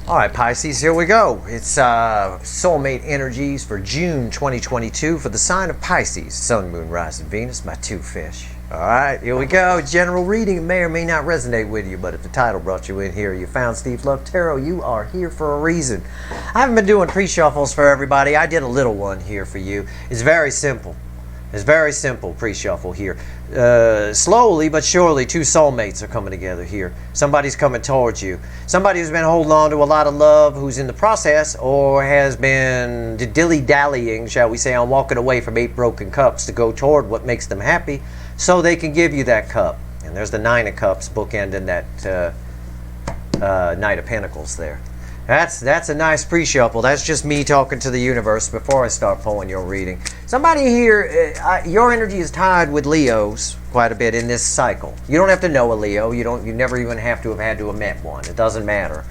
All right, Pisces, here we go. It's soulmate energies for June 2022 for the sign of Pisces, Sun, Moon, Rising, Venus, my two fish. All right, here we go. General reading. It may or may not resonate with you, but if the title brought you in here, you found Steve Love Tarot, you are here for a reason. I haven't been doing pre-shuffles for everybody. I did a little one here for you. It's very simple. It's very simple pre-shuffle here. Slowly but surely, two soulmates are coming together here. Somebody's coming towards you. Somebody who's been holding on to a lot of love, who's in the process, or has been dilly-dallying, shall we say, on walking away from 8 broken cups to go toward what makes them happy, so they can give you that cup. And there's the 9 of Cups bookending that Knight of Pentacles there. That's a nice pre-shuffle. That's just me talking to the universe before I start pulling your reading. Somebody here, your energy is tied with Leos quite a bit in this cycle. You don't have to know a Leo. You never even have to have met one. It doesn't matter.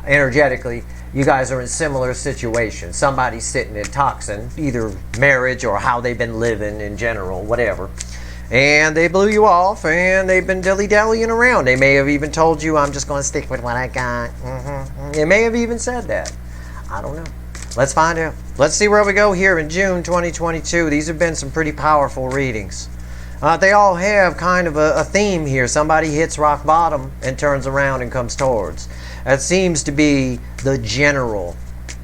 Energetically, you guys are in similar situations. Somebody's sitting in toxin, either marriage or how they've been living in general, whatever. And they blew you off, and they've been dilly-dallying around. They may have even told you, I'm just going to stick with what I got. They may have even said that. I don't know. Let's find out. Let's see where we go here in June 2022. These have been some pretty powerful readings. They all have kind of a theme here. Somebody hits rock bottom and turns around and comes towards. That seems to be the general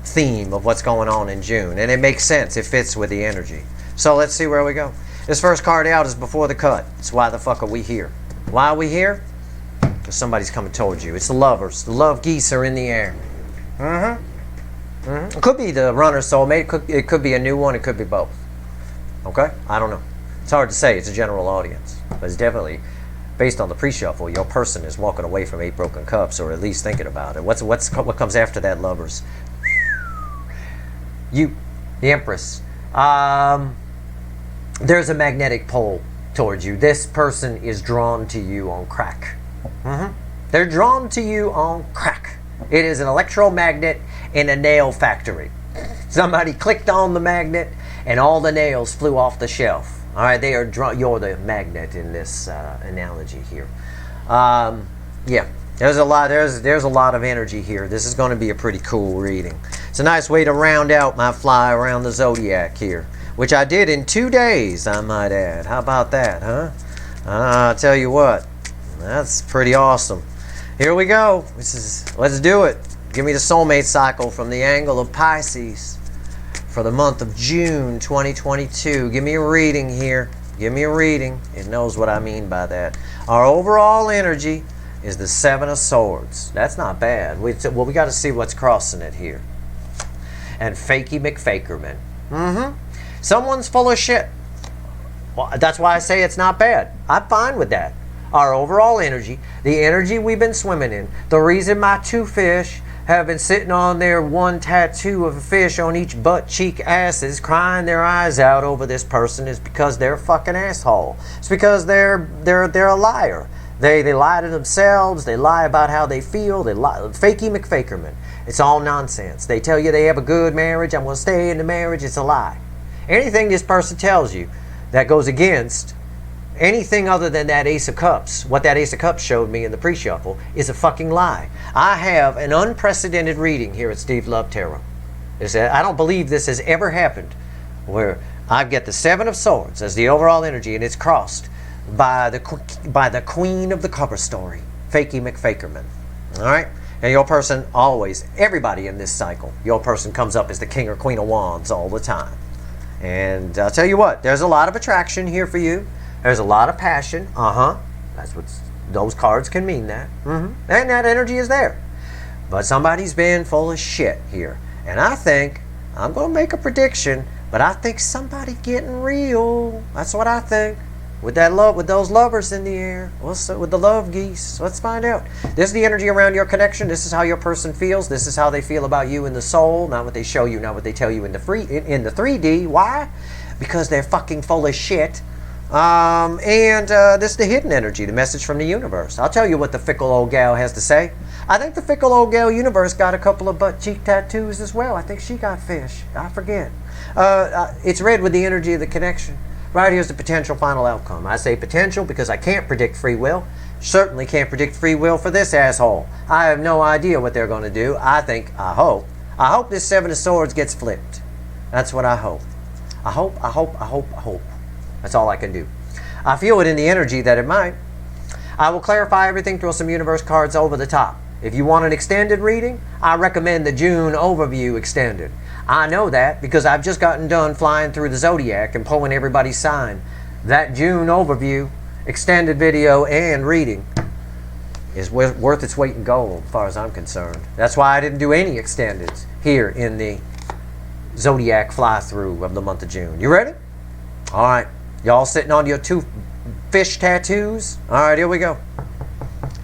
theme of what's going on in June. And it makes sense. It fits with the energy. So let's see where we go. This first card out is Before the Cut. It's Why the Fuck Are We Here? Why are we here? Because somebody's coming towards you. It's the lovers. The love geese are in the air. It could be the runner soulmate. It could be a new one. It could be both. Okay? I don't know. It's hard to say. It's a general audience. But it's definitely, based on the pre-shuffle, your person is walking away from 8 broken cups, or at least thinking about it. What comes after that, lovers? You, the Empress. There's a magnetic pull towards you. This person is drawn to you on crack. They're drawn to you on crack. It is an electromagnet in a nail factory. Somebody clicked on the magnet and all the nails flew off the shelf. All right, they are drawn. You're the magnet in this analogy here. Yeah, there's a lot. There's a lot of energy here. This is going to be a pretty cool reading. It's a nice way to round out my fly around the zodiac here, which I did in 2 days, I might add. How about that, huh? I'll tell you what, that's pretty awesome. Here we go. Let's do it. Give me the soulmate cycle from the angle of Pisces for the month of June 2022. Give me a reading here. Give me a reading. It knows what I mean by that. Our overall energy is the 7 of Swords. That's not bad. We got to see what's crossing it here. And Fakey McFakerman. Someone's full of shit. Well, that's why I say it's not bad. I'm fine with that. Our overall energy, the energy we've been swimming in, the reason my 2 fish have been sitting on their 1 tattoo of a fish on each butt cheek asses crying their eyes out over this person is because they're a fucking asshole. It's because they're a liar. They lie to themselves. They lie about how they feel. They lie. Fakey McFakerman. It's all nonsense. They tell you they have a good marriage. I'm going to stay in the marriage. It's a lie. Anything this person tells you that goes against anything other than that Ace of Cups, what that Ace of Cups showed me in the pre-shuffle, is a fucking lie. I have an unprecedented reading here at Steve Love Tarot. I don't believe this has ever happened, where I've got the 7 of Swords as the overall energy, and it's crossed by the Queen of the cover story, Fakey McFakerman. All right? And your person always, everybody in this cycle, your person comes up as the King or Queen of Wands all the time. And I'll tell you what, there's a lot of attraction here for you. There's a lot of passion. That's what those cards can mean, that. And that energy is there. But somebody's been full of shit here. And I think, I'm going to make a prediction, but I think somebody getting real. That's what I think. With that love, with those lovers in the air, with the love geese. Let's find out. This is the energy around your connection. This is how your person feels. This is how they feel about you in the soul. Not what they show you, not what they tell you in the 3D. Why? Because they're fucking full of shit. This is the hidden energy, the message from the universe. I'll tell you what the fickle old gal has to say. I think the fickle old gal universe got a couple of butt cheek tattoos as well. I think she got fish. I forget. It's read with the energy of the connection. Right here's the potential final outcome. I say potential because I can't predict free will. Certainly can't predict free will for this asshole. I have no idea what they're going to do. I hope this Seven of Swords gets flipped. That's what I hope. I hope. That's all I can do. I feel it in the energy that it might. I will clarify everything, throw some universe cards over the top. If you want an extended reading, I recommend the June overview extended. I know that because I've just gotten done flying through the zodiac and pulling everybody's sign. That June overview, extended video and reading is worth its weight in gold as far as I'm concerned. That's why I didn't do any extendeds here in the zodiac fly-through of the month of June. You ready? All right. Y'all sitting on your 2 fish tattoos? All right, here we go.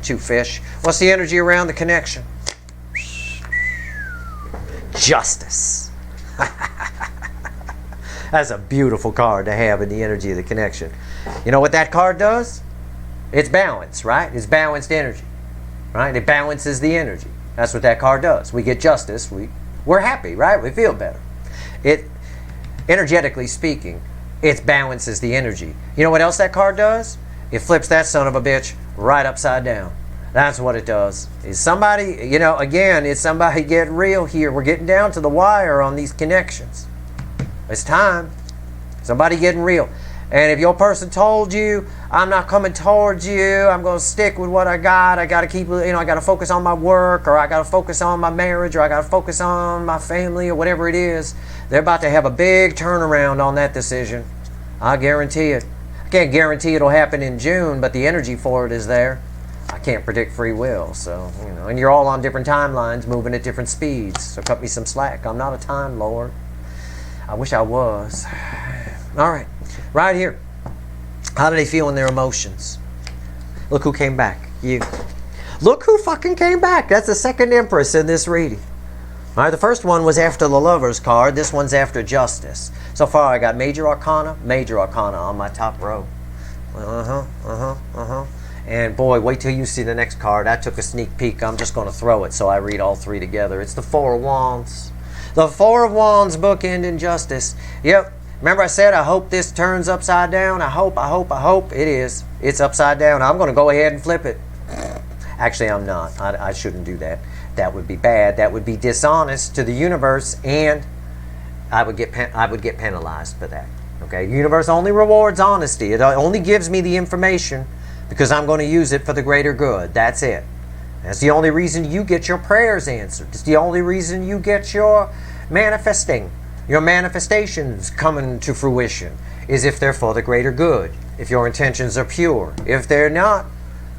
2 fish. What's the energy around the connection? Justice. That's a beautiful card to have in the energy of the connection. You know what that card does? It's balance, right? It's balanced energy, right? It balances the energy. That's what that card does. We get justice. We're happy, right? We feel better. It, energetically speaking, it balances the energy. You know what else that card does? It flips that son of a bitch right upside down. That's what it does. Is somebody, you know, again, it's somebody getting real here. We're getting down to the wire on these connections. It's time. Somebody getting real. And if your person told you, I'm not coming towards you, I'm going to stick with what I got to keep, you know, I got to focus on my work, or I got to focus on my marriage, or I got to focus on my family, or whatever it is, they're about to have a big turnaround on that decision. I guarantee it. I can't guarantee it'll happen in June, but the energy for it is there. I can't predict free will, so, you know, and you're all on different timelines, moving at different speeds, so cut me some slack. I'm not a time lord. I wish I was. All right, right here. How do they feel in their emotions? Look who came back. You. Look who fucking came back. That's the second Empress in this reading. All right, the first one was after the Lover's card. This one's after Justice. So far, I got Major Arcana on my top row. And boy, wait till you see the next card. I took a sneak peek. I'm just going to throw it so I read all 3 together. It's the Four of Wands. The Four of Wands bookend in Justice. Yep. Remember I said I hope this turns upside down? I hope. It is. It's upside down. I'm going to go ahead and flip it. Actually, I'm not. I shouldn't do that. That would be bad. That would be dishonest to the universe, and I would get penalized for that. Okay? The universe only rewards honesty. It only gives me the information because I'm going to use it for the greater good. That's it. That's the only reason you get your prayers answered. It's the only reason you get your manifestations coming to fruition, is if they're for the greater good, if your intentions are pure. If they're not,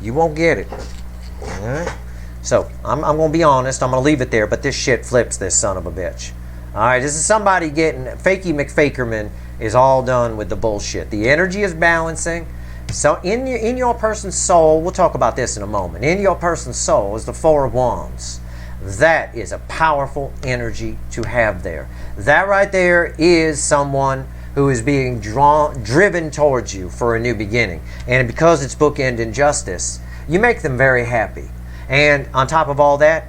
you won't get it. All right? So, I'm going to be honest. I'm going to leave it there, but this shit flips this son of a bitch. All right, this is somebody getting, Fakey McFakerman is all done with the bullshit. The energy is balancing. So in your person's soul, we'll talk about this in a moment. In your person's soul is the Four of Wands. That is a powerful energy to have there. That right there is someone who is being driven towards you for a new beginning. And because it's bookend in Justice, you make them very happy. And on top of all that,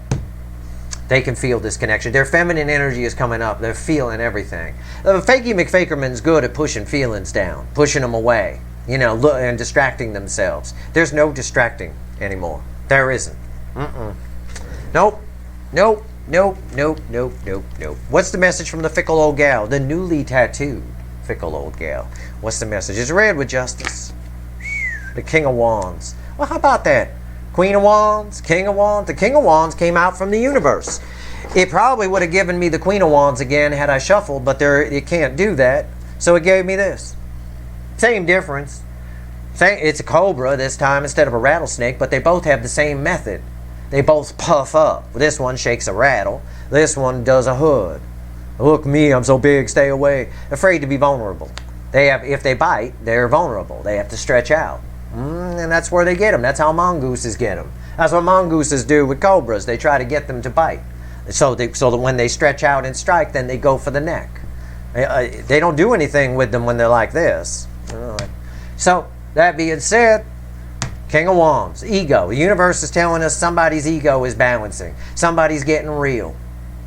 they can feel this connection. Their feminine energy is coming up. They're feeling everything. Fakey McFakerman's good at pushing feelings down, pushing them away. You know, and distracting themselves. There's no distracting anymore. There isn't. Nope. What's the message from the fickle old gal? The newly tattooed fickle old gal. What's the message? It's red with Justice. The King of Wands. Well, how about that? Queen of Wands, King of Wands. The King of Wands came out from the universe. It probably would have given me the Queen of Wands again had I shuffled, but it can't do that. So it gave me this. Same difference. It's a cobra this time instead of a rattlesnake, but they both have the same method. They both puff up. This one shakes a rattle. This one does a hood. Look me, I'm so big, stay away. Afraid to be vulnerable. If they bite, they're vulnerable. They have to stretch out. And that's where they get them. That's how mongooses get them. That's what mongooses do with cobras. They try to get them to bite. So that when they stretch out and strike, then they go for the neck. They don't do anything with them when they're like this. So, that being said, King of Wands, ego. The universe is telling us somebody's ego is balancing. Somebody's getting real.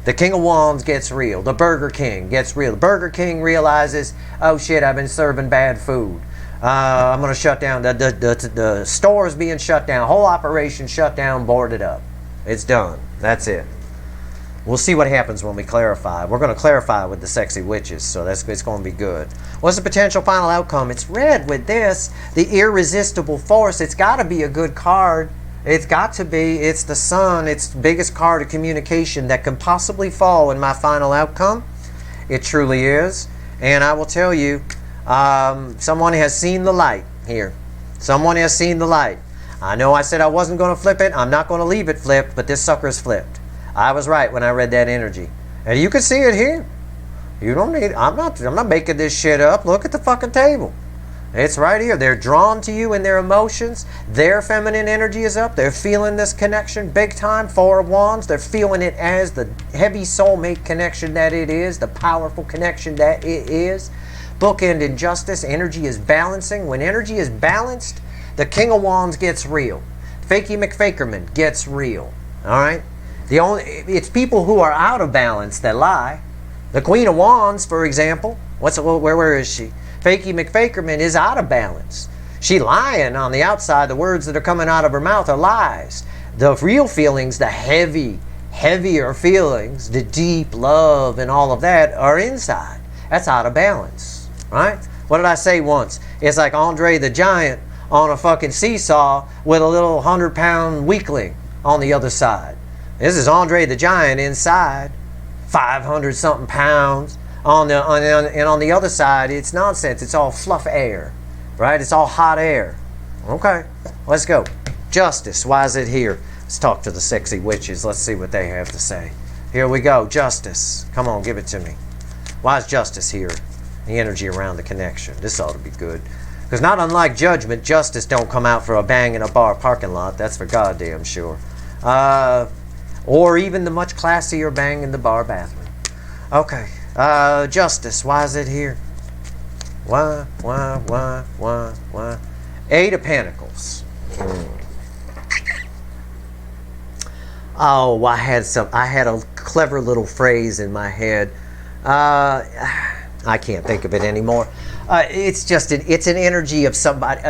The King of Wands gets real. The Burger King gets real. The Burger King realizes, oh shit, I've been serving bad food. I'm going to shut down. The store is being shut down. Whole operation shut down, boarded up. It's done. That's it. We'll see what happens when we clarify. We're going to clarify with the sexy witches, so it's going to be good. What's the potential final outcome? It's red with this. The irresistible force. It's got to be a good card. It's got to be. It's the sun. It's the biggest card of communication that can possibly fall in my final outcome. It truly is. And I will tell you, someone has seen the light here. Someone has seen the light. I know I said I wasn't going to flip it. I'm not going to leave it flipped, but this sucker's flipped. I was right when I read that energy. And you can see it here. You don't need, I'm not making this shit up. Look at the fucking table. It's right here. They're drawn to you in their emotions. Their feminine energy is up. They're feeling this connection big time. Four of Wands. They're feeling it as the heavy soulmate connection that it is. The powerful connection that it is. Bookend injustice. Energy is balancing. When energy is balanced, the King of Wands gets real. Fakey McFakerman gets real. All right? It's people who are out of balance that lie. The Queen of Wands, for example. Where is she? Fakey McFakerman is out of balance. She lying on the outside. The words that are coming out of her mouth are lies. The real feelings, the heavier feelings, the deep love and all of that are inside. That's out of balance, right? What did I say once? It's like Andre the Giant on a fucking seesaw with a little 100-pound weakling on the other side. This is Andre the Giant inside, 500-something pounds. And on the other side, it's nonsense. It's all fluff air, right? It's all hot air. Okay, let's go. Justice, why is it here? Let's talk to the sexy witches. Let's see what they have to say. Here we go, justice. Come on, give it to me. Why is justice here? The energy around the connection. This ought to be good. Because not unlike judgment, justice don't come out for a bang in a bar parking lot. That's for goddamn sure. Or even the much classier bang in the bar bathroom. Okay. Justice, why is it here? Why? Eight of Pentacles. Oh, I had a clever little phrase in my head. I can't think of it anymore. It's an energy of somebody,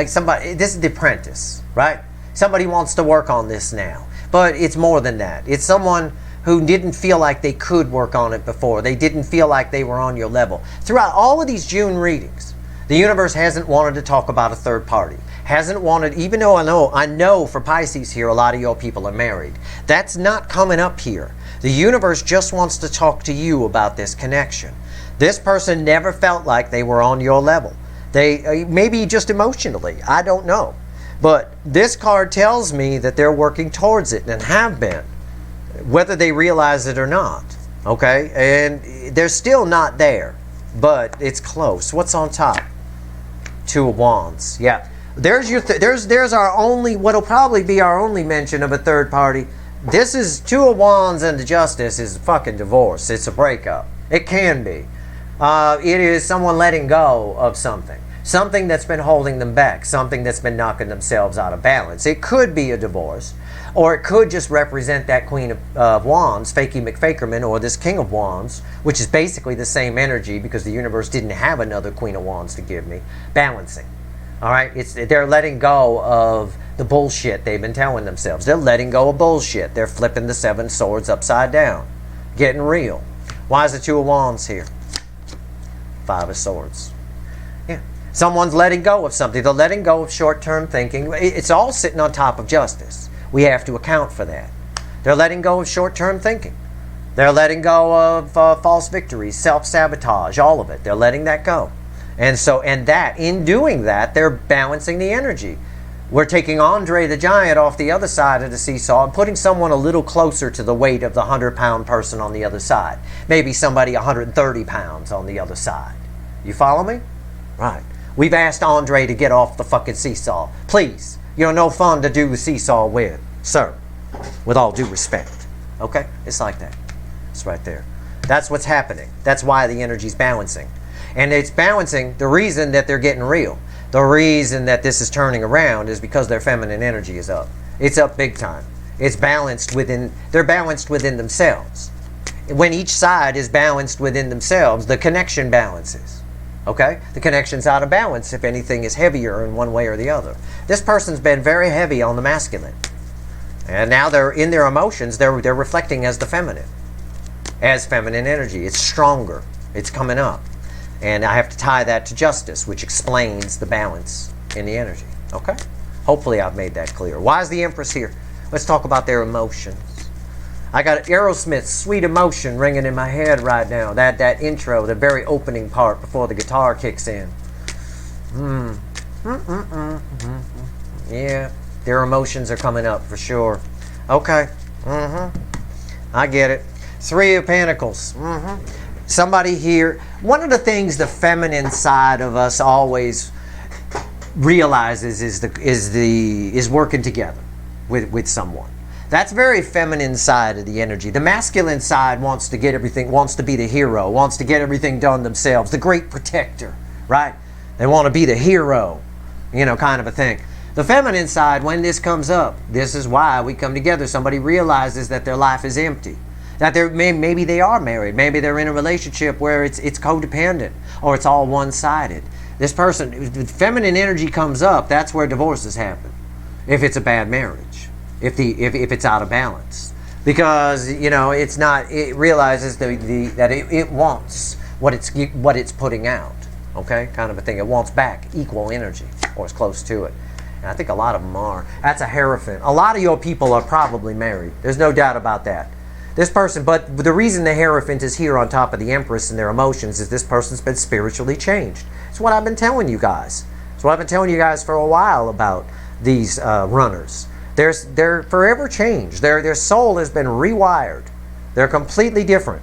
this is the apprentice, right? Somebody wants to work on this now. But it's more than that. It's someone who didn't feel like they could work on it before. They didn't feel like they were on your level. Throughout all of these June readings, the universe hasn't wanted to talk about a third party. Hasn't wanted, even though I know for Pisces here, a lot of your people are married. That's not coming up here. The universe just wants to talk to you about this connection. This person never felt like they were on your level. They, maybe just emotionally, I don't know. But this card tells me that they're working towards it and have been, whether they realize it or not. Okay? And they're still not there, but it's close. What's on top? Two of Wands. Yeah. There's our only, what'll probably be our only mention of a third party. This is Two of Wands, and the Justice is a fucking divorce. It's a breakup. It can be. It is someone letting go of something. Something that's been holding them back. Something that's been knocking themselves out of balance. It could be a divorce. Or it could just represent that Queen of Wands, Fakey McFakerman, or this King of Wands, which is basically the same energy because the universe didn't have another Queen of Wands to give me. Balancing. All right? They're letting go of the bullshit they've been telling themselves. They're letting go of bullshit. They're flipping the Seven Swords upside down. Getting real. Why is the Two of Wands here? Five of Swords. Yeah. Someone's letting go of something. They're letting go of short-term thinking. It's all sitting on top of justice. We have to account for that. They're letting go of short-term thinking. They're letting go of false victories, self-sabotage, all of it. They're letting that go. And in doing that, they're balancing the energy. We're taking Andre the Giant off the other side of the seesaw and putting someone a little closer to the weight of the 100-pound person on the other side. Maybe somebody 130 pounds on the other side. You follow me? Right. We've asked Andre to get off the fucking seesaw. Please. You're no fun to do the seesaw with, sir. With all due respect. Okay? It's like that. It's right there. That's what's happening. That's why the energy's balancing. And it's balancing. The reason that they're getting real, the reason that this is turning around is because their feminine energy is up. It's up big time. It's balanced within, they're balanced within themselves. When each side is balanced within themselves, the connection balances. Okay? The connection's out of balance if anything is heavier in one way or the other. This person's been very heavy on the masculine. And now they're in their emotions, they're reflecting as the feminine. As feminine energy. It's stronger. It's coming up. And I have to tie that to justice, which explains the balance in the energy. Okay? Hopefully I've made that clear. Why is the Empress here? Let's talk about their emotions. I got Aerosmith's Sweet Emotion ringing in my head right now. That intro, the very opening part before the guitar kicks in. Yeah, their emotions are coming up for sure. Okay. I get it. Three of Pentacles. Somebody here. One of the things the feminine side of us always realizes is working together with someone. That's very feminine side of the energy. The masculine side wants to get everything, wants to be the hero, wants to get everything done themselves, the great protector, right? They want to be the hero, you know, kind of a thing. The feminine side, when this comes up, this is why we come together. Somebody realizes that their life is empty, that maybe they are married, maybe they're in a relationship where it's codependent or it's all one-sided. This person, if feminine energy comes up, that's where divorces happen. If it's a bad marriage. If it's out of balance, because you know it realizes that it wants what it's putting out, okay, kind of a thing. It wants back equal energy, or as close to it. And I think a lot of them are. That's a Hierophant. A lot of your people are probably married. There's no doubt about that. This person, but the reason the Hierophant is here on top of the Empress and their emotions is this person's been spiritually changed. It's what I've been telling you guys. It's what I've been telling you guys for a while about these runners. They're forever changed. Their soul has been rewired. They're completely different.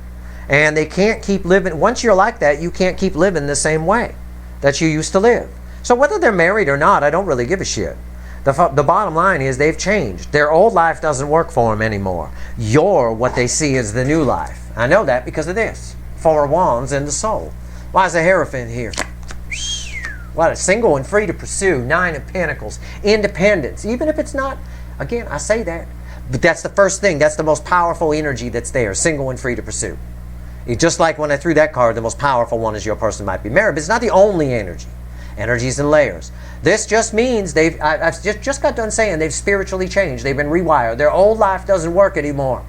And they can't keep living. Once you're like that, you can't keep living the same way that you used to live. So whether they're married or not, I don't really give a shit. The bottom line is they've changed. Their old life doesn't work for them anymore. You're what they see as the new life. I know that because of this. Four of Wands in the soul. Why is the Hierophant here? What, a single and free to pursue. Nine of Pentacles. Independence. Even if it's not... Again, I say that, but that's the first thing. That's the most powerful energy that's there, single and free to pursue. Just like when I threw that card, the most powerful one is your person might be married, but it's not the only energy. Energies in layers. This just means I've just got done saying they've spiritually changed. They've been rewired. Their old life doesn't work anymore.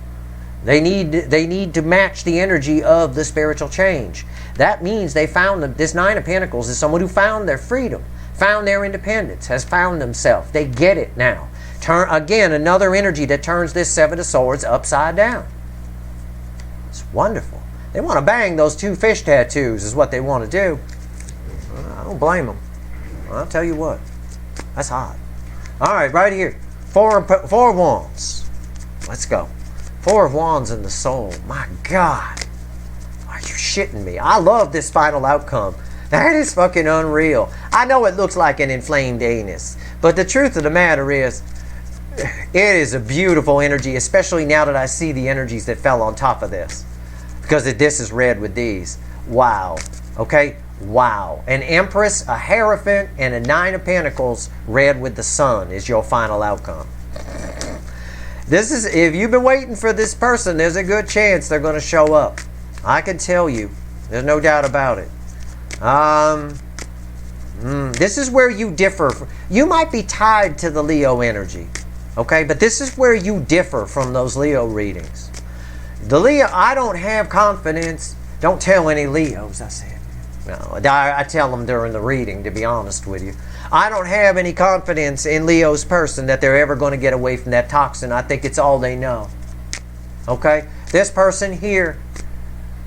They need to match the energy of the spiritual change. That means they found them. This Nine of Pentacles is someone who found their freedom, found their independence, has found themselves. They get it now. Again, another energy that turns this Seven of Swords upside down. It's wonderful. They want to bang those two fish tattoos is what they want to do. I don't blame them. I'll tell you what. That's hot. All right, right here. Four of Wands. Let's go. Four of Wands in the soul. My God. Are you shitting me? I love this final outcome. That is fucking unreal. I know it looks like an inflamed anus, but the truth of the matter is, it is a beautiful energy, especially now that I see the energies that fell on top of this. Because this is red with these. Wow. Okay? Wow. An Empress, a Hierophant, and a Nine of Pentacles red with the Sun is your final outcome. This is, if you've been waiting for this person, there's a good chance they're going to show up. I can tell you. There's no doubt about it. This is where you differ. You might be tied to the Leo energy. Okay, but this is where you differ from those Leo readings. The Leo, I don't have confidence. Don't tell any Leos, I said. No, I tell them during the reading, to be honest with you. I don't have any confidence in Leo's person that they're ever going to get away from that toxin. I think it's all they know. Okay? This person here,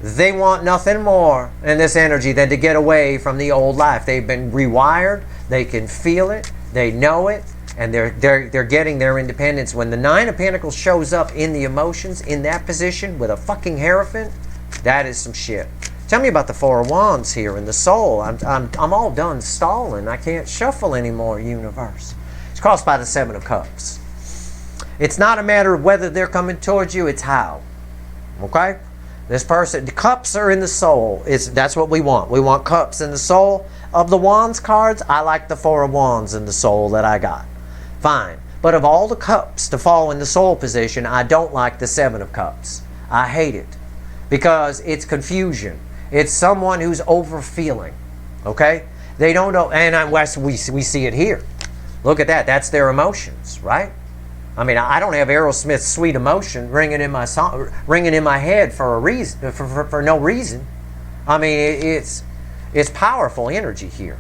they want nothing more in this energy than to get away from the old life. They've been rewired. They can feel it. They know it. And they're getting their independence. When the Nine of Pentacles shows up in the emotions, in that position, with a fucking Hierophant, that is some shit. Tell me about the Four of Wands here in the soul. I'm all done stalling. I can't shuffle anymore, universe. It's crossed by the Seven of Cups. It's not a matter of whether they're coming towards you, it's how. Okay? This person, the cups are in the soul. That's what we want. We want cups in the soul. Of the Wands cards, I like the Four of Wands in the soul that I got. Fine. But of all the cups to fall in the soul position, I don't like the Seven of Cups. I hate it. Because it's confusion. It's someone who's over-feeling. Okay? They don't know, and we see it here. Look at that. That's their emotions, right? I mean, I don't have Aerosmith's "Sweet Emotion" ringing in my song, ringing in my head for a reason, for no reason. I mean, it's powerful energy here.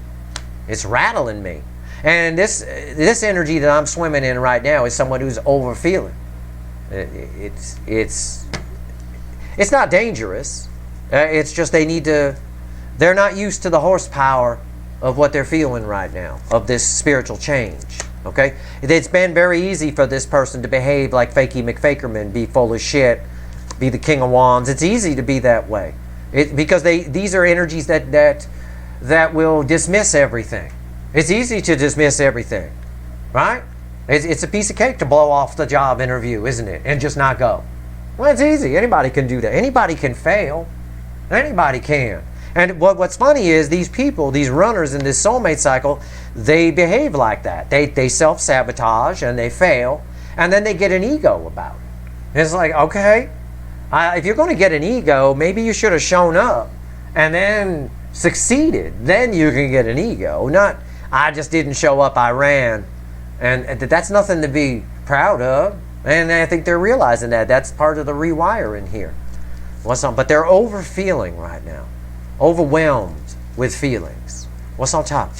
It's rattling me, and this energy that I'm swimming in right now is someone who's over feeling. It's not dangerous. It's just they're not used to the horsepower of what they're feeling right now, of this spiritual change. Okay? It's been very easy for this person to behave like Fakey McFakerman, be full of shit, be the King of Wands. It's easy to be that way. Because these are energies that will dismiss everything. It's easy to dismiss everything, right? It's a piece of cake to blow off the job interview, isn't it? And just not go. Well, it's easy. Anybody can do that. Anybody can fail. Anybody can. And what's funny is these people, these runners in this soulmate cycle, they behave like that. They self-sabotage and they fail, and then they get an ego about it. It's like, okay, if you're going to get an ego, maybe you should have shown up and then succeeded. Then you can get an ego. Not, I just didn't show up, I ran. And that's nothing to be proud of. And I think they're realizing that. That's part of the rewiring here. But they're over-feeling right now. Overwhelmed with feelings. What's on top?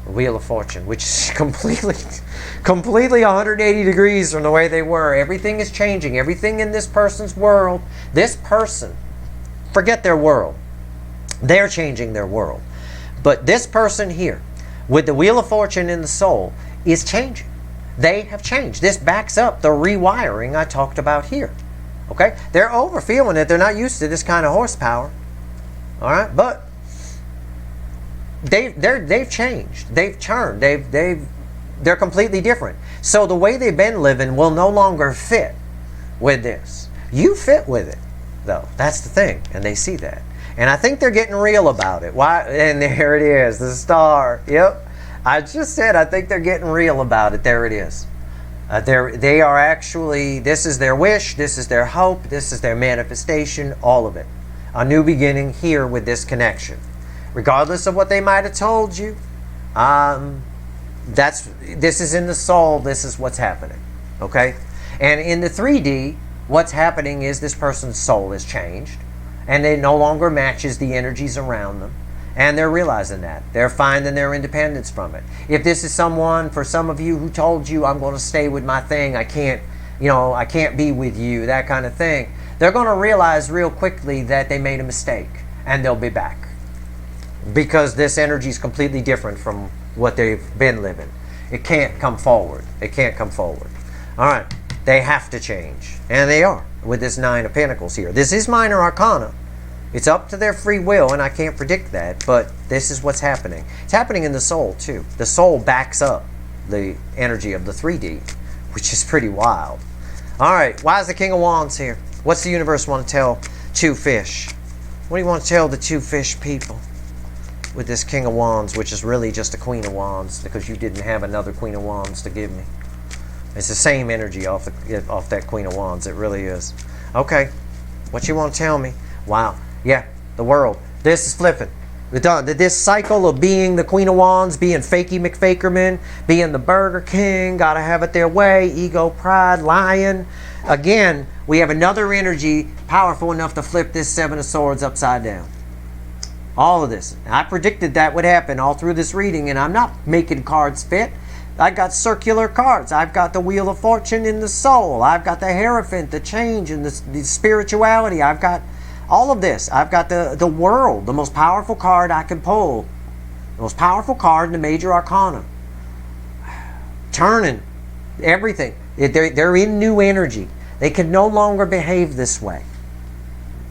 The Wheel of Fortune, which is completely 180 degrees from the way they were. Everything is changing. Everything in this person's world. This person, forget their world. They're changing their world. But this person here, with the Wheel of Fortune in the soul, is changing. They have changed. This backs up the rewiring I talked about here. Okay? They're over-feeling it. They're not used to this kind of horsepower. All right, but they've changed. They've turned. They're completely different. So the way they've been living will no longer fit with this. You fit with it, though. That's the thing, and they see that. And I think they're getting real about it. Why? And there it is, the star. Yep. I just said I think they're getting real about it. There it is. They are actually. This is their wish. This is their hope. This is their manifestation. All of it. A new beginning here with this connection. Regardless of what they might have told you, this is in the soul, this is what's happening. Okay? And in the 3D, what's happening is this person's soul has changed, and it no longer matches the energies around them. And they're realizing that. They're finding their independence from it. If this is someone, for some of you, who told you, I'm going to stay with my thing, I can't be with you, that kind of thing, they're going to realize real quickly that they made a mistake, and they'll be back. Because this energy is completely different from what they've been living. It can't come forward. It can't come forward. All right. They have to change. And they are, with this 9 of Pentacles here. This is minor arcana. It's up to their free will, and I can't predict that, but this is what's happening. It's happening in the soul, too. The soul backs up the energy of the 3D, which is pretty wild. All right. Why is the King of Wands here? What's the universe want to tell 2 fish? What do you want to tell the 2 fish people with this King of Wands, which is really just a Queen of Wands, because you didn't have another Queen of Wands to give me? It's the same energy off that Queen of Wands. It really is. Okay. What you want to tell me? Wow. Yeah. The world. This is flipping. We're done. This cycle of being the Queen of Wands, being Fakey McFakerman, being the Burger King, gotta have it their way, ego, pride, lying. Again, we have another energy powerful enough to flip this 7 of Swords upside down. All of this. I predicted that would happen all through this reading, and I'm not making cards fit. I got circular cards. I've got the Wheel of Fortune in the soul. I've got the Hierophant, the change, and the spirituality. I've got all of this. I've got the world, the most powerful card I can pull. The most powerful card in the major arcana. Turning everything. They're in new energy. They can no longer behave this way.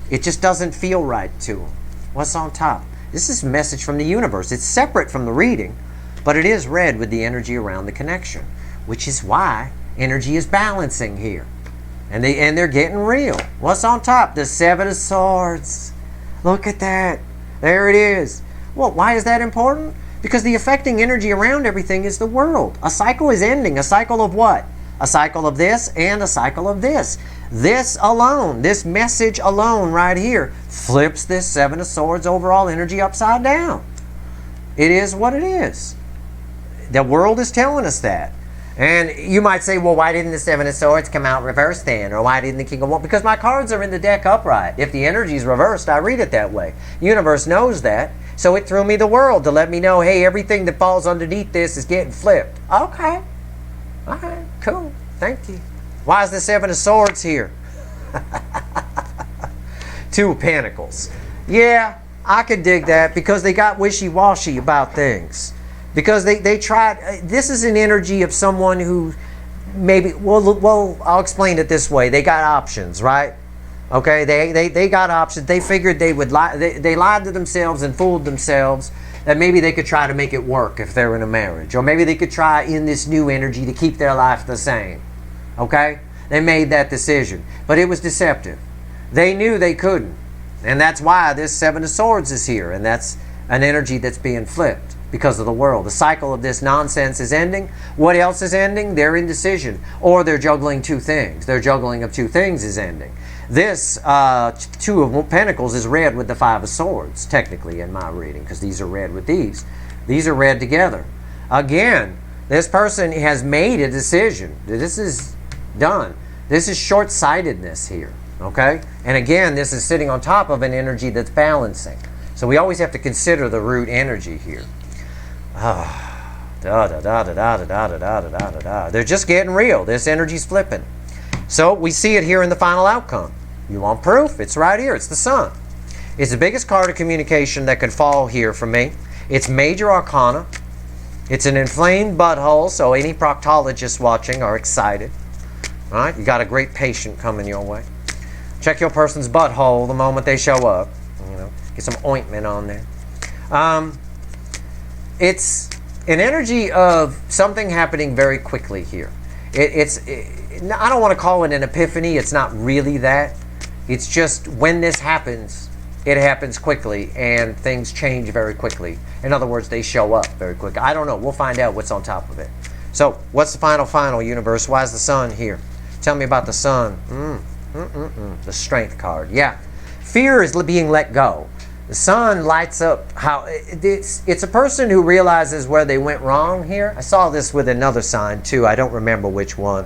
It just doesn't feel right to them. What's on top? This is a message from the universe. It's separate from the reading, but it is read with the energy around the connection, which is why energy is balancing here. And they're getting real. What's on top? The 7 of Swords. Look at that. There it is. Well, why is that important? Because the affecting energy around everything is the world. A cycle is ending. A cycle of what? A cycle of this and a cycle of this. This alone, this message alone right here, flips this 7 of Swords overall energy upside down. It is what it is. The world is telling us that. And you might say, well, why didn't the Seven of Swords come out reversed then? Or why didn't the King of Wands? Because my cards are in the deck upright. If the energy is reversed, I read it that way. The universe knows that. So it threw me the world to let me know, hey, everything that falls underneath this is getting flipped. Okay. All right, cool. Thank you. Why is the Seven of Swords here? Two of Pentacles. Yeah, I could dig that because they got wishy-washy about things. Because they tried, this is an energy of someone who maybe, well, I'll explain it this way. They got options, right? Okay, they got options. They figured they would lie, they lied to themselves and fooled themselves that maybe they could try to make it work if they're in a marriage. Or maybe they could try in this new energy to keep their life the same. Okay? They made that decision. But it was deceptive. They knew they couldn't. And that's why this Seven of Swords is here. And that's an energy that's being flipped. Because of the world. The cycle of this nonsense is ending. What else is ending? Their indecision. Or they're juggling two things. Their juggling of two things is ending. This Two of Pentacles is read with the Five of Swords, technically, in my reading, because these are read with these. These are read together. Again, this person has made a decision. This is done. This is short-sightedness here. Okay? And again, this is sitting on top of an energy that's balancing. So we always have to consider the root energy here. They're just getting real. This energy's flipping. So we see it here in the final outcome. You want proof? It's right here. It's the Sun. It's the biggest card of communication that could fall here for me. It's major arcana. It's an inflamed butthole, so any proctologists watching are excited. All right? You got a great patient coming your way. Check your person's butthole the moment they show up. You know, get some ointment on there. It's an energy of something happening very quickly here. I don't want to call it an epiphany. It's not really that. It's just when this happens, it happens quickly and things change very quickly. In other words, they show up very quickly. I don't know. We'll find out what's on top of it. So what's the final universe? Why is the Sun here? Tell me about the Sun. The Strength card. Yeah. Fear is being let go. The Sun lights up how it's a person who realizes where they went wrong here. I saw this with another sign too. I don't remember which one.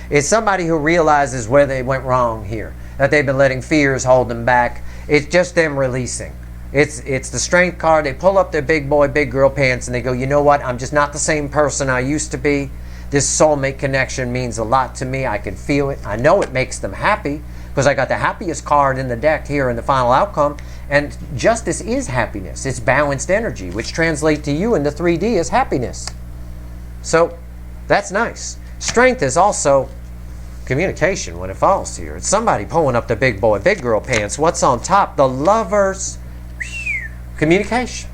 It's somebody who realizes where they went wrong here, that they've been letting fears hold them back. It's just them releasing. It's the Strength card. They pull up their big boy, big girl pants and they go, you know what? I'm just not the same person I used to be. This soulmate connection means a lot to me. I can feel it. I know it makes them happy because I got the happiest card in the deck here in the final outcome. And justice is happiness. It's balanced energy, which translates to you in the 3D as happiness. So that's nice. Strength is also communication when it falls here. It's somebody pulling up the big boy, big girl pants. What's on top? The Lovers. Communication.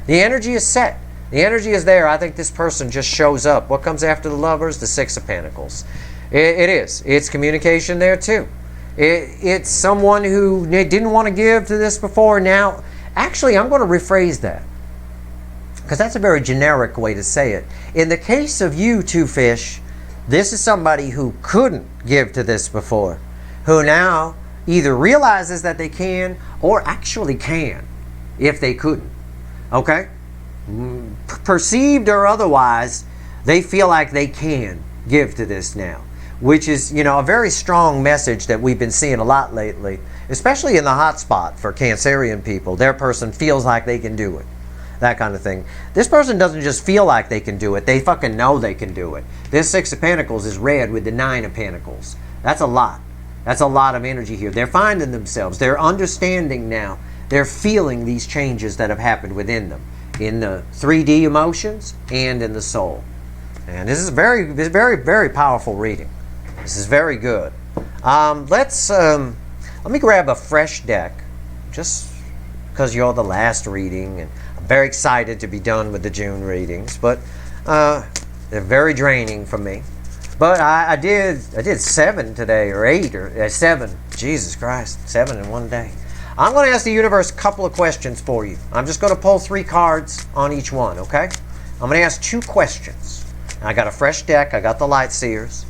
The energy is set. The energy is there. I think this person just shows up. What comes after the Lovers? The Six of Pentacles. It is. It's communication there too. It's someone who didn't want to give to this before. Now, actually, I'm going to rephrase that because that's a very generic way to say it. In the case of you, Two Fish, this is somebody who couldn't give to this before, who now either realizes that they can or actually can if they couldn't. Okay? Perceived or otherwise, they feel like they can give to this now. Which is, you know, a very strong message that we've been seeing a lot lately, especially in the hot spot for Cancerian people. Their person feels like they can do it, that kind of thing. This person doesn't just feel like they can do it, they fucking know they can do it. This Six of Pentacles is read with the Nine of Pentacles. That's a lot. That's a lot of energy here. They're finding themselves. They're understanding now. They're feeling these changes that have happened within them, in the 3D emotions and in the soul. And this is very, very powerful reading. This is very good. Let me grab a fresh deck, just because you're the last reading, and I'm very excited to be done with the June readings. But they're very draining for me. But I did 7 today, or 8, or 7. Jesus Christ, 7 in one day. I'm going to ask the universe a couple of questions for you. I'm just going to pull 3 cards on each one. Okay? I'm going to ask 2 questions. I got a fresh deck. I got the Light Seers.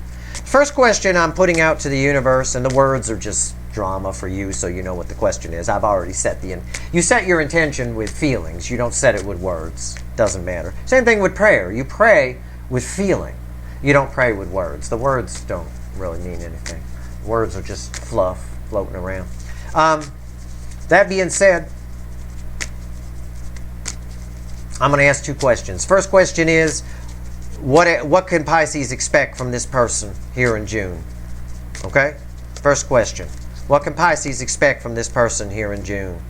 First question I'm putting out to the universe, and the words are just drama for you, so you know what the question is. I've already set you set your intention with feelings. You don't set it with words. Doesn't matter. Same thing with prayer. You pray with feeling. You don't pray with words. The words don't really mean anything. Words are just fluff floating around. That being said, I'm going to ask 2 questions. First question is, what can Pisces expect from this person here in June? Okay? First question. What can Pisces expect from this person here in June?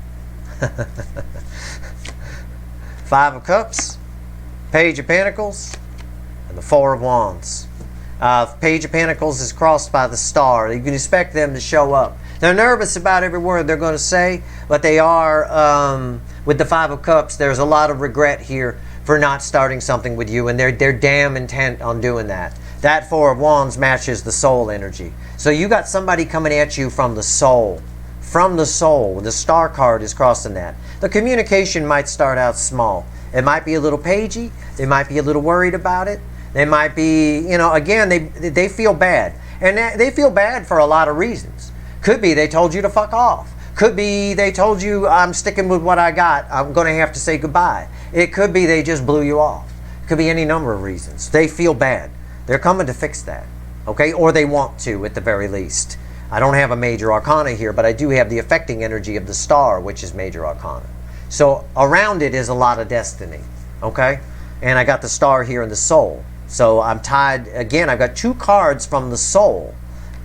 5 of Cups, Page of Pentacles, and the 4 of Wands. Page of Pentacles is crossed by the star. You can expect them to show up. They're nervous about every word they're going to say, but they are, with the 5 of Cups, there's a lot of regret here for not starting something with you, and they're damn intent on doing that. That 4 of Wands matches the soul energy. So you got somebody coming at you from the soul. From the soul. The star card is crossing that. The communication might start out small. It might be a little pagey. They might be a little worried about it. They might be, again, they feel bad. And they feel bad for a lot of reasons. Could be they told you to fuck off. Could be they told you, I'm sticking with what I got. I'm going to have to say goodbye. It could be they just blew you off. It could be any number of reasons. They feel bad. They're coming to fix that. Okay? Or they want to, at the very least. I don't have a major arcana here, but I do have the affecting energy of the star, which is major arcana. So around it is a lot of destiny. Okay? And I got the star here in the soul. So I'm tied, again, I've got 2 cards from the soul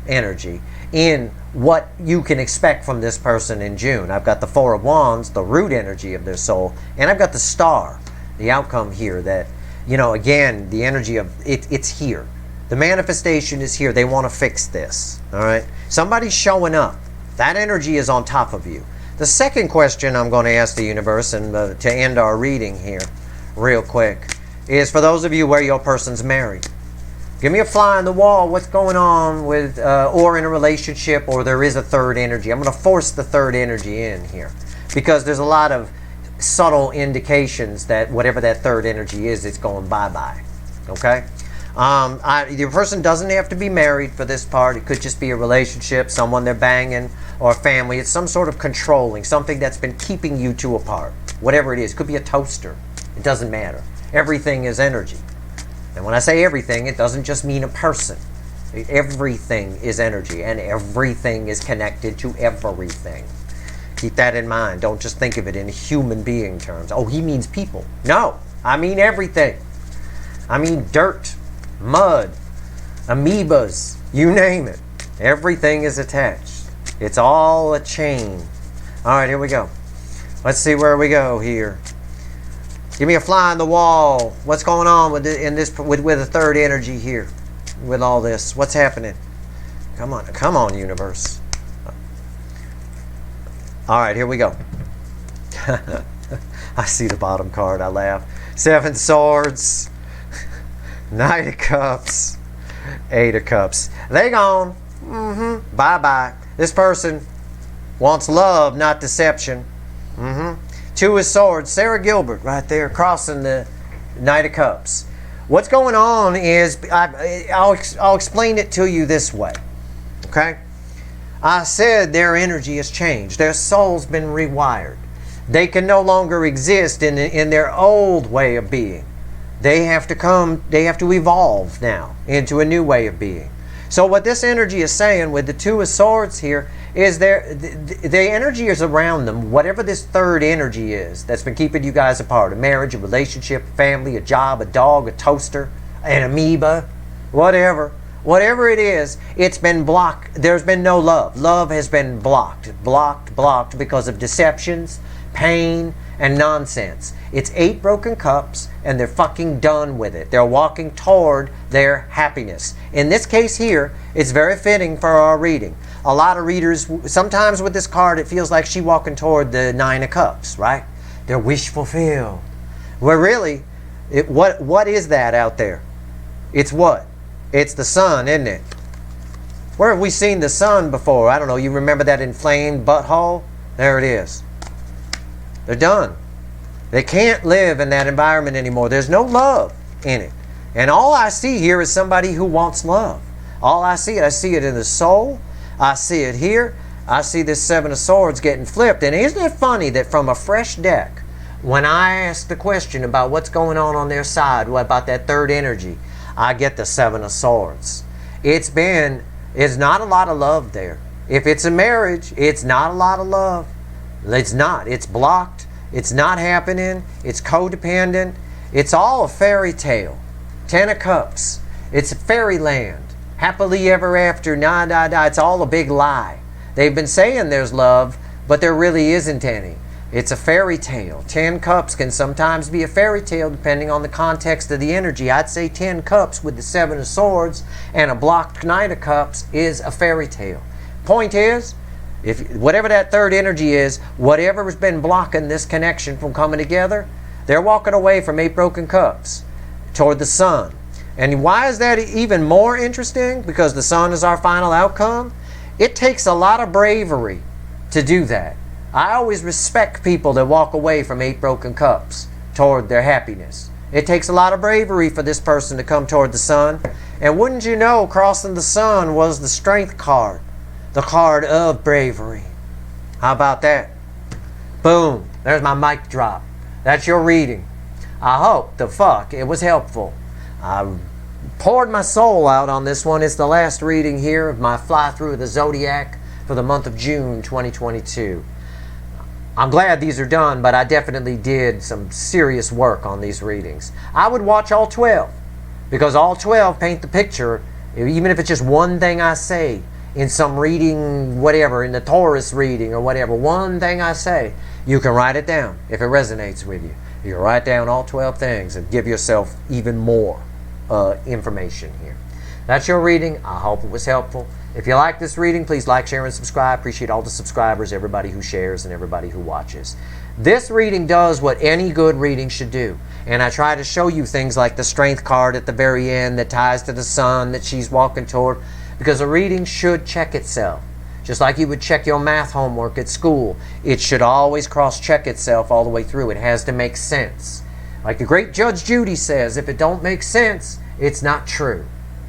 energy in what you can expect from this person in June. I've got the 4 of Wands, the root energy of their soul, and I've got the star, the outcome here that, again, the energy of it's here. The manifestation is here. They want to fix this. All right? Somebody's showing up. That energy is on top of you. The second question I'm going to ask the universe, and to end our reading here real quick, is for those of you where your person's married. Give me a fly on the wall. What's going on with, or in a relationship, or there is a third energy. I'm going to force the third energy in here because there's a lot of subtle indications that whatever that third energy is, it's going bye-bye. Okay? Your person doesn't have to be married for this part. It could just be a relationship, someone they're banging, or a family. It's some sort of controlling, something that's been keeping you two apart. Whatever it is. It could be a toaster. It doesn't matter. Everything is energy. And when I say everything, it doesn't just mean a person. Everything is energy, and everything is connected to everything. Keep that in mind. Don't just think of it in human being terms. Oh, he means people. No, I mean everything. I mean dirt, mud, amoebas, you name it. Everything is attached. It's all a chain. All right, here we go. Let's see where we go here. Give me a fly on the wall. What's going on with the third energy here? With all this, what's happening? Come on, universe. All right, here we go. I see the bottom card. I laugh. 7 Swords, Knight of Cups, 8 of Cups. They gone. Bye-bye. This person wants love, not deception. 2 of Swords, Sarah Gilbert right there crossing the Knight of Cups. What's going on is, I'll explain it to you this way. Okay? I said their energy has changed. Their soul's been rewired. They can no longer exist in their old way of being. They have to evolve now into a new way of being. So what this energy is saying with the 2 of Swords here is the energy is around them. Whatever this third energy is that's been keeping you guys apart, a marriage, a relationship, a family, a job, a dog, a toaster, an amoeba, whatever it is, it's been blocked. There's been no love. Love has been blocked because of deceptions, pain, and nonsense. It's 8 broken cups, and they're fucking done with it. They're walking toward their happiness. In this case here, it's very fitting for our reading. A lot of readers, sometimes with this card, it feels like she's walking toward the 9 of Cups, right? Their wish fulfilled. Well, really, what is that out there? It's what? It's the sun, isn't it? Where have we seen the sun before? I don't know. You remember that inflamed butthole? There it is. They're done. They can't live in that environment anymore. There's no love in it. And all I see here is somebody who wants love. All I see it in the soul. I see it here. I see this Seven of Swords getting flipped. And isn't it funny that from a fresh deck, when I ask the question about what's going on their side, what about that third energy, I get the Seven of Swords. It's not a lot of love there. If it's a marriage, it's not a lot of love. It's not. It's blocked. It's not happening. It's codependent. It's all a fairy tale. 10 of Cups. It's fairyland. Happily ever after. Nah, nah, nah. It's all a big lie. They've been saying there's love, but there really isn't any. It's a fairy tale. 10 Cups can sometimes be a fairy tale depending on the context of the energy. I'd say 10 Cups with the Seven of Swords and a blocked Knight of Cups is a fairy tale. Point is, if whatever that third energy is, whatever has been blocking this connection from coming together, they're walking away from 8 broken cups toward the Sun. And why is that even more interesting? Because the Sun is our final outcome. It takes a lot of bravery to do that. I always respect people that walk away from 8 broken cups toward their happiness. It takes a lot of bravery for this person to come toward the Sun. And wouldn't you know, crossing the Sun was the Strength card. The card of bravery. How about that? Boom. There's my mic drop. That's your reading. I hope it was helpful. I poured my soul out on this one. It's the last reading here of my fly through the zodiac for the month of June 2022. I'm glad these are done, but I definitely did some serious work on these readings. I would watch all 12 because all 12 paint the picture, even if it's just one thing I say in some reading, whatever, in the Taurus reading or whatever, one thing I say, you can write it down if it resonates with you. You can write down all 12 things and give yourself even more information here. That's your reading. I hope it was helpful. If you like this reading, please like, share, and subscribe. Appreciate all the subscribers, everybody who shares, and everybody who watches. This reading does what any good reading should do. And I try to show you things like the Strength card at the very end that ties to the Sun that she's walking toward. Because a reading should check itself. Just like you would check your math homework at school. It should always cross-check itself all the way through. It has to make sense. Like the great Judge Judy says, if it don't make sense, it's not true.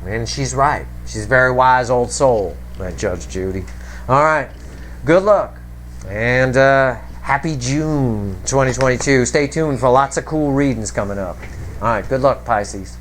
And she's right. She's a very wise old soul, that Judge Judy. All right. Good luck. And happy June 2022. Stay tuned for lots of cool readings coming up. All right. Good luck, Pisces.